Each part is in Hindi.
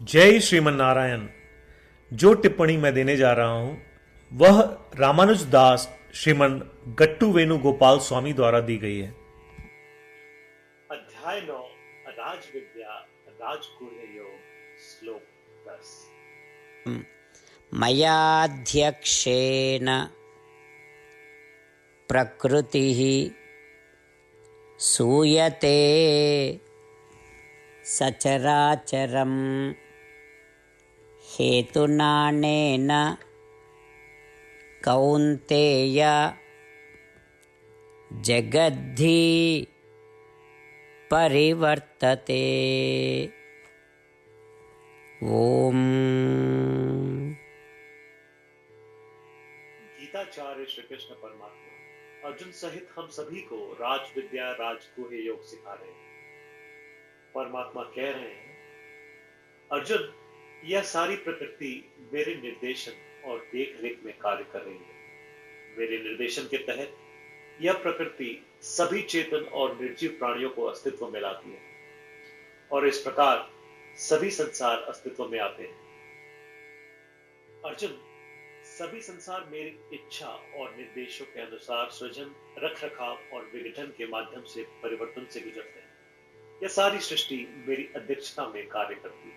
जय श्रीमन नारायण। जो टिप्पणी मैं देने जा रहा हूं वह रामानुज दास श्रीमन गट्टू वेणुगोपाल स्वामी द्वारा दी गई है। अध्याय 9 राज विद्या राजगुह्य योग श्लोक 10। मयाध्यक्षेन प्रकृतिः सूयते सचराचरं हेतुनानेन कौन्तेय जगद्धि परिवर्तते। ओम। गीताचार्य श्री कृष्ण परमात्मा अर्जुन सहित हम सभी को राज विद्या राजगुह्य योग सिखा रहे हैं। परमात्मा कह रहे हैं, अर्जुन, यह सारी प्रकृति मेरे निर्देशन और देख रेख में कार्य कर रही है। मेरे निर्देशन के तहत यह प्रकृति सभी चेतन और निर्जीव प्राणियों को अस्तित्व में लाती है और इस प्रकार सभी संसार अस्तित्व में आते हैं। अर्जुन, सभी संसार मेरी इच्छा और निर्देशों के अनुसार सृजन, रख रखाव और विघटन के माध्यम से परिवर्तन से गुजरते हैं। यह सारी सृष्टि मेरी अध्यक्षता में कार्य करती है।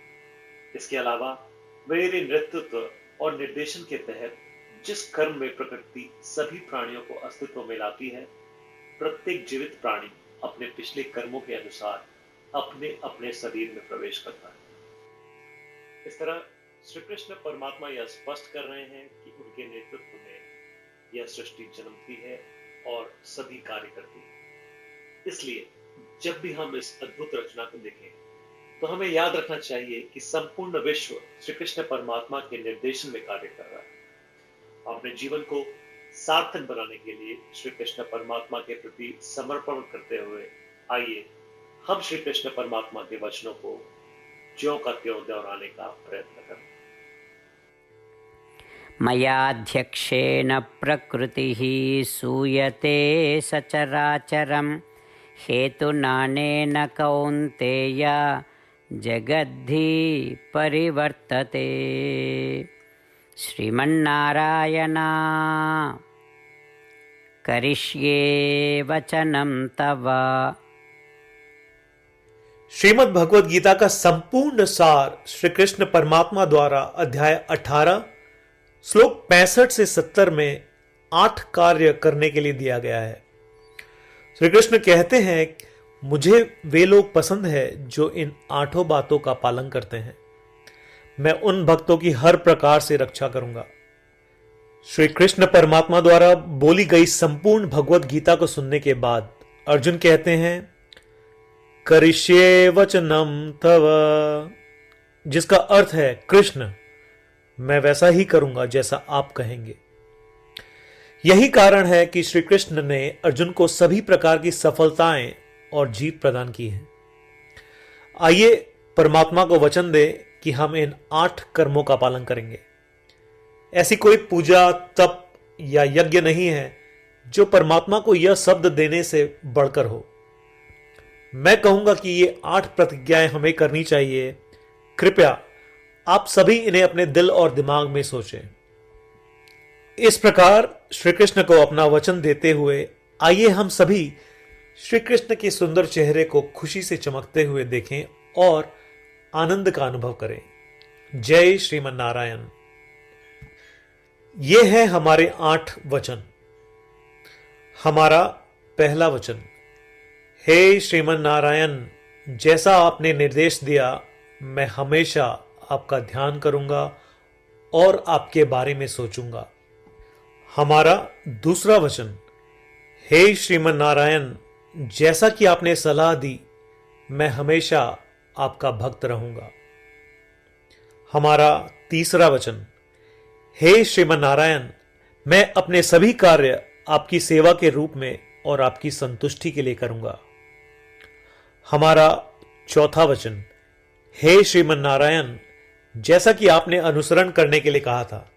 इसके अलावा मेरे नेतृत्व और निर्देशन के तहत जिस कर्म में प्रकृति सभी प्राणियों को अस्तित्व में लाती है, प्रत्येक जीवित प्राणी अपने पिछले कर्मों के अनुसार अपने अपने शरीर में प्रवेश करता है। इस तरह श्री कृष्ण परमात्मा यह स्पष्ट कर रहे हैं कि उनके नेतृत्व में यह सृष्टि जन्मती है और सभी कार्य करती है। इसलिए जब भी हम इस अद्भुत रचना को देखें तो हमें याद रखना चाहिए कि संपूर्ण विश्व श्री कृष्ण परमात्मा के निर्देशन में कार्य कर रहा है। अपने जीवन को सार्थक बनाने के लिए श्री कृष्ण परमात्मा के प्रति समर्पण करते हुए आइए हम श्री कृष्ण परमात्मा के वचनों को ज्यों का त्यों दोहराने का प्रयत्न करें। मयाध्यक्षेन प्रकृतिः सूयते सचराचरं हेतुनानेन कौन्तेय जगद्धि परिवर्तते। श्रीमन्नारायण करिष्ये वचनं तव। श्रीमद् भगवद गीता का संपूर्ण सार श्री कृष्ण परमात्मा द्वारा अध्याय 18 श्लोक 65 से 70 में 8 कार्य करने के लिए दिया गया है। श्री कृष्ण कहते हैं, मुझे वे लोग पसंद है जो इन 8 बातों का पालन करते हैं। मैं उन भक्तों की हर प्रकार से रक्षा करूंगा। श्री कृष्ण परमात्मा द्वारा बोली गई संपूर्ण भगवद गीता को सुनने के बाद अर्जुन कहते हैं, करिष्ये वचनम तव, जिसका अर्थ है, कृष्ण, मैं वैसा ही करूंगा जैसा आप कहेंगे। यही कारण है कि श्री कृष्ण ने अर्जुन को सभी प्रकार की सफलताएं और जीत प्रदान की है। आइए परमात्मा को वचन दे कि हम इन 8 कर्मों का पालन करेंगे। ऐसी कोई पूजा, तप या यज्ञ नहीं है जो परमात्मा को यह शब्द देने से बढ़कर हो। मैं कहूंगा कि ये 8 प्रतिज्ञाएं हमें करनी चाहिए। कृपया आप सभी इन्हें अपने दिल और दिमाग में सोचें। इस प्रकार श्री कृष्ण को अपना वचन देते हुए आइए हम सभी श्री कृष्ण के सुंदर चेहरे को खुशी से चमकते हुए देखें और आनंद का अनुभव करें। जय श्रीमन नारायण। ये है हमारे 8 वचन। हमारा पहला वचन, हे श्रीमन नारायण, जैसा आपने निर्देश दिया मैं हमेशा आपका ध्यान करूंगा और आपके बारे में सोचूंगा। हमारा दूसरा वचन, हे श्रीमन नारायण, जैसा कि आपने सलाह दी मैं हमेशा आपका भक्त रहूंगा। हमारा तीसरा वचन, हे श्रीमन नारायण, मैं अपने सभी कार्य आपकी सेवा के रूप में और आपकी संतुष्टि के लिए करूंगा। हमारा चौथा वचन, हे श्रीमन नारायण, जैसा कि आपने अनुसरण करने के लिए कहा था,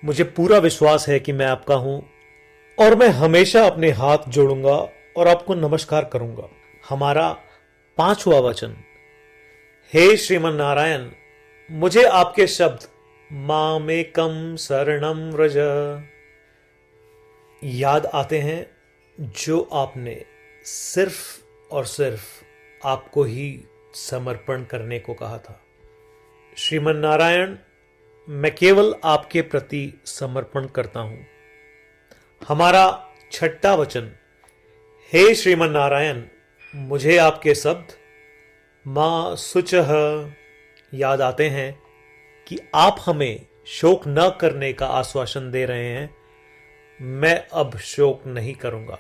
मुझे पूरा विश्वास है कि मैं आपका हूं और मैं हमेशा अपने हाथ जोड़ूंगा और आपको नमस्कार करूंगा। हमारा 5वां वचन, हे श्रीमन नारायण, मुझे आपके शब्द मामेकम शरणम व्रज याद आते हैं, जो आपने सिर्फ और सिर्फ आपको ही समर्पण करने को कहा था। श्रीमन नारायण, मैं केवल आपके प्रति समर्पण करता हूं। हमारा छठा वचन, हे श्रीमन नारायण, मुझे आपके शब्द मां शुचः याद आते हैं कि आप हमें शोक न करने का आश्वासन दे रहे हैं। मैं अब शोक नहीं करूंगा।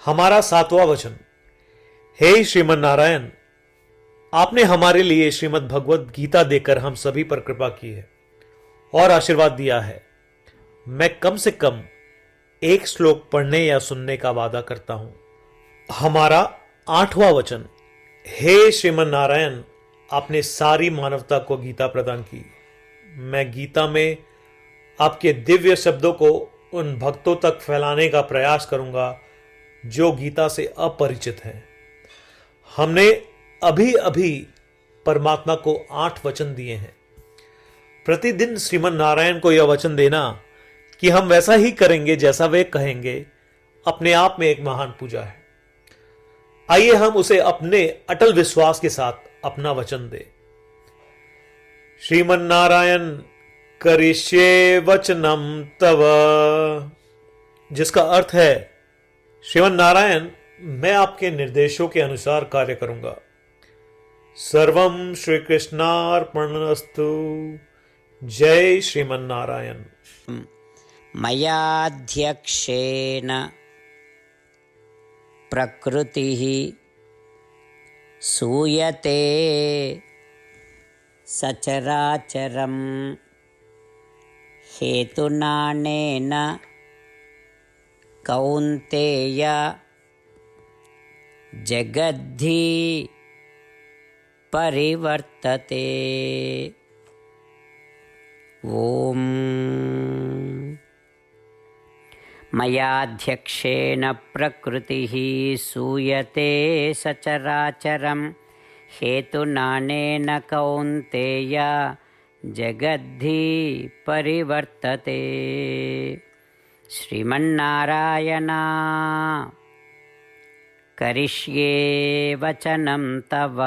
हमारा सातवां वचन, हे श्रीमन नारायण, आपने हमारे लिए श्रीमद् भगवद गीता देकर हम सभी पर कृपा की है और आशीर्वाद दिया है। मैं कम से कम एक श्लोक पढ़ने या सुनने का वादा करता हूं। हमारा आठवां वचन, हे श्रीमन नारायण, आपने सारी मानवता को गीता प्रदान की। मैं गीता में आपके दिव्य शब्दों को उन भक्तों तक फैलाने का प्रयास करूंगा जो गीता से अपरिचित हैं। हमने अभी अभी परमात्मा को 8 वचन दिए हैं। प्रतिदिन श्रीमन नारायण को यह वचन देना कि हम वैसा ही करेंगे जैसा वे कहेंगे, अपने आप में एक महान पूजा है। आइए हम उसे अपने अटल विश्वास के साथ अपना वचन दे। श्रीमन नारायण करिष्ये वचनम तव, जिसका अर्थ है, श्रीमन नारायण, मैं आपके निर्देशों के अनुसार कार्य करूंगा। सर्वम श्री कृष्णार्पणमस्तु। जय श्रीमन नारायण। मयाध्यक्षेन प्रकृतिः सूयते सचराचरं हेतुनानेन कौन्तेय जगद्धि परिवर्तते। ओम मयाध्यक्षेन प्रकृतिः सूयते सचराचरं हेतुनानेन कौन्तेय जगद्धि परिवर्तते। श्रीमन्नारायण करिष्ये वचनं तव।